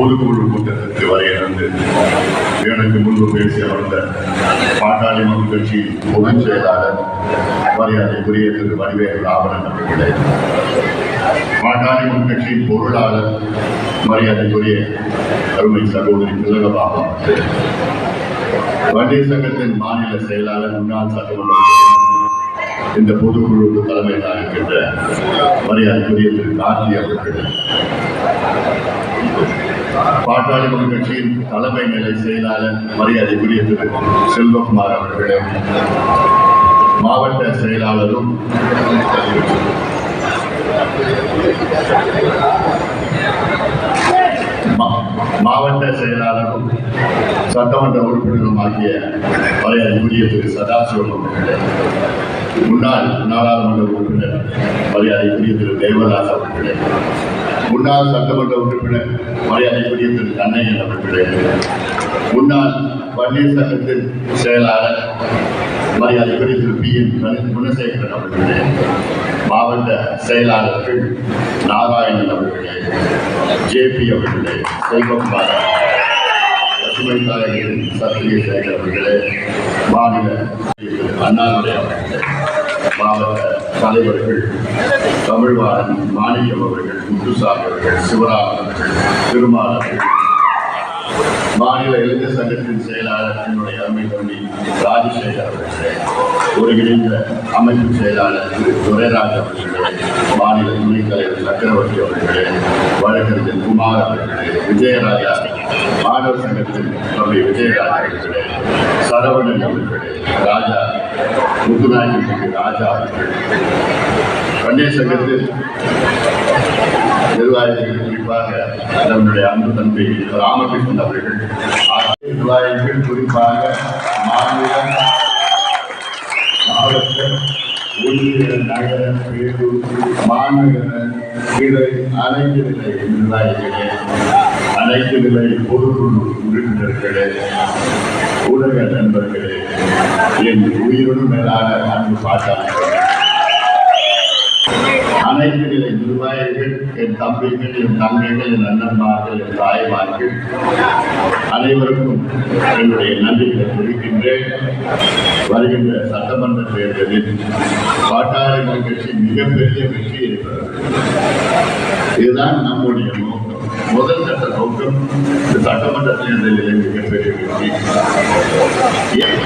பொதுக்குழு கூட்டத்திற்கு வரையிலிருந்து எனக்கு முன்பு பேசி அமர்ந்த பாட்டாளி மக்கள் கட்சி பொதுச் செயலாளர் மரியாதைக்குரிய திரு வடிவேலு ராவணன் அவர்களே, பாட்டாளி மக்கள் கட்சியின் பொருளாளர் மரியாதைக்குரிய அருமை சகோதரி திலகபாபா, வண்டியர் சங்கத்தின் மாநில செயலாளர் முன்னாள் சட்டமன்ற இந்த பொதுக்குழுவுக்கு தலைமை தாங்குகின்ற மரியாதைக்குரிய திரு கார்த்தி அவர்கள், பாட்டாளி மக்கள் கட்சியின் தலைமை நிலை செயலாளர் மரியாதைக்குரிய திரு செல்வகுமார் அவர்களே, மாவட்ட செயலாளரும் சட்டமன்ற உறுப்பினரும் ஆகிய மரியாதைக்குரிய திரு சதாசிவம் அவர்களே, முன்னாள் நாடாளுமன்ற உறுப்பினர் மரியாதைக்குரிய திரு தேவதாஸ் அவர்களே, முன்னாள் சட்டமன்ற உறுப்பினர் மரியாதைக்குரிய திரு கண்ணையன் அவர்களே, முன்னாள் வன்னியர் சங்கத்தின் செயலாளர் மரியாதைக்குரிய திரு பி என் குணசேகரன் அவர்களே, மாவட்ட செயலாளர்கள் நாராயணன் அவர்களே, ஜேபி அவர்களே, செல்வகுமார், பசுமை தாயகரின் சத்தியசேகர் அவர்களே, மாநில அண்ணாமலை அவர்களே, மாவட்ட தலைவர்கள் தமிழ்வாரன் மாணிக்கம் அவர்கள், முத்துசாமி அவர்கள், சிவராமன் அவர்கள், திருமால் அவர்கள், மாநில இளைஞர் சங்கத்தின் செயலாளர் என்னுடைய அருமை தம்பி ராஜசேகர் அவர்களே, ஒருங்கிணைந்த அமைப்பு செயலாளர் திரு துரைராஜ் அவர்களே, மாநில துணைத் தலைவர் சக்கரவர்த்தி அவர்களே, வழக்கறிஞர் குமார் அவர்களே, விஜயராஜா மாணவர் சங்கத்தின் தம்பி விஜயராஜா அவர்களே, சரவணன் அவர்களே, ராஜா முத்துநாயகி ராஜா அவர்கள், வன்னியர் சங்கத்தில் நிர்வாகிகள் குறிப்பாக நம்முடைய அன்பு தம்பி ராமகிருஷ்ணன் அவர்கள், நிர்வாகிகள் குறிப்பாக மாநில மாவட்ட ஒன்றிய நகர பேரூர் மாநகர கிளை அனைத்து நிலை நிர்வாகிகளே, அனைத்து நிலை பொதுக்குழு உறுப்பினர்களே, ஊடக நண்பர்களே, என் உயிரோடு மேலான அன்பு பாட்டாளர்களே, அனைத்து நிலை நிர்வாகிகள், என் தம்பிகள், என் தங்கைகள், என் அண்ணன்மார்கள், என் தாய்மார்கள் அனைவருக்கும் என்னுடைய நன்றிகளை தெரிவிக்கின்றேன். வருகின்ற சட்டமன்ற தேர்தலில் பாட்டாளி மக்கள் கட்சி மிகப்பெரிய வெற்றி இருக்கிறது. இதுதான் நம்முடைய நோக்கம். முதல் கட்ட நோக்கம் இந்த சட்டமன்ற தேர்தலில் மிகப்பெரிய வெற்றி.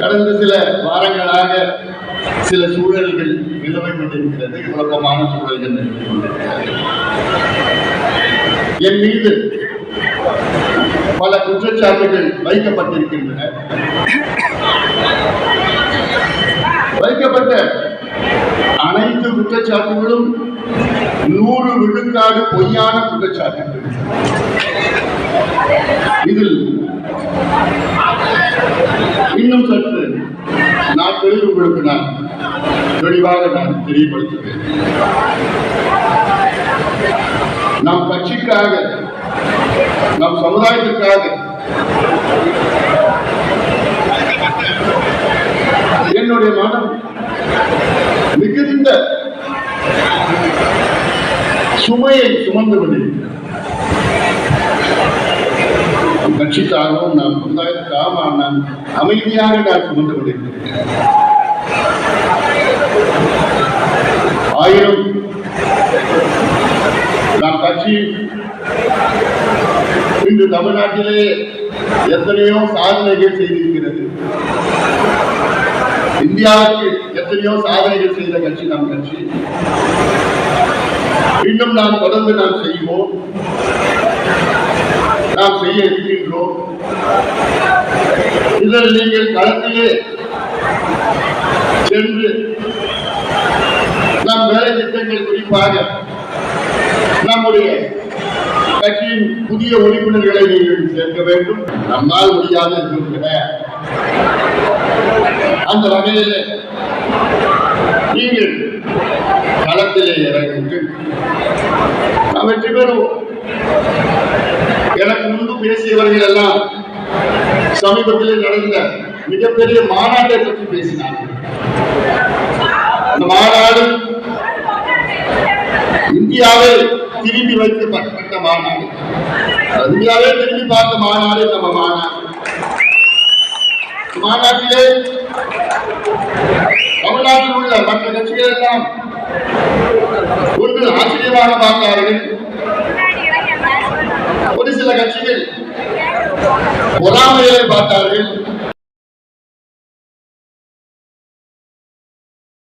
கடந்த சில வாரங்களாக சில சூழல்கள் நிலவை கொண்டிருக்கிறது, குழப்பமான சூழல்கள் நிலவை கொண்டிருக்கிறது. என் மீது பல குற்றச்சாட்டுகள் வைக்கப்பட்டிருக்கின்றன. வைக்கப்பட்ட அனைத்து குற்றச்சாட்டுகளும் 100 விழுக்காடு பொய்யான குற்றச்சாட்டுகள். இதில் இன்னும் சற்று நாட்களில் உங்களுக்கு நான் தெளிவாக தெரியப்படுத்துவேன். நம் கட்சிக்காக, நம் சமுதாயத்திற்காக என்னுடைய மனம் மிகுந்த சுமையை சுமந்து கொண்டிருக்கிறது. கட்சிக்காகவும் நாம் சமுதாயத்துக்காகவும் நான் அமைதியாக நான் சுமந்து கொண்டிருக்கிறேன். ஆயிரம் நாம் கட்சி இன்று தமிழ்நாட்டிலே எத்தனையோ சாதனைகள் செய்திருக்கிறது. இந்தியாவுக்கு எத்தனையோ சாதனைகள் செய்த கட்சி நம் கட்சி. இன்னும் நாம் தொடர்ந்து நாம் செய்வோம், நாம் செய்ய இருக்கின்றோம். இதில் நீங்கள் களத்திலே சென்று நம் வேலை திட்டங்கள் குறிப்பாக நம்முடைய கட்சியின் புதிய உறுப்பினர்களை நீங்கள் சேர்க்க வேண்டும். நம்மால் முடியாத இருக்கின்றன. அந்த வகையில் நீங்கள் களத்திலே இறங்குங்கள், நாம் வெற்றி பெறுவோம். எனக்கு முன்பு பேசியவர்கள் எல்லாம் சமீபத்தில் நடந்த மிகப்பெரிய மாநாட்டை பற்றி பேசினார்கள். அந்த மாநாடு இந்தியாவை திரும்பி வைக்கப்பட்ட மாநாடு, இந்தியாவே திரும்பி பார்த்த மாநாடு நம்ம மாநாடு. மாநாட்டிலே தமிழ்நாட்டில் உள்ள மற்ற கட்சிகள் எல்லாம் ஒன்று ஆச்சரியமாக பார்த்தார்கள். ஒரு சில கட்சிகள் பொறாமையை பார்த்தார்கள்.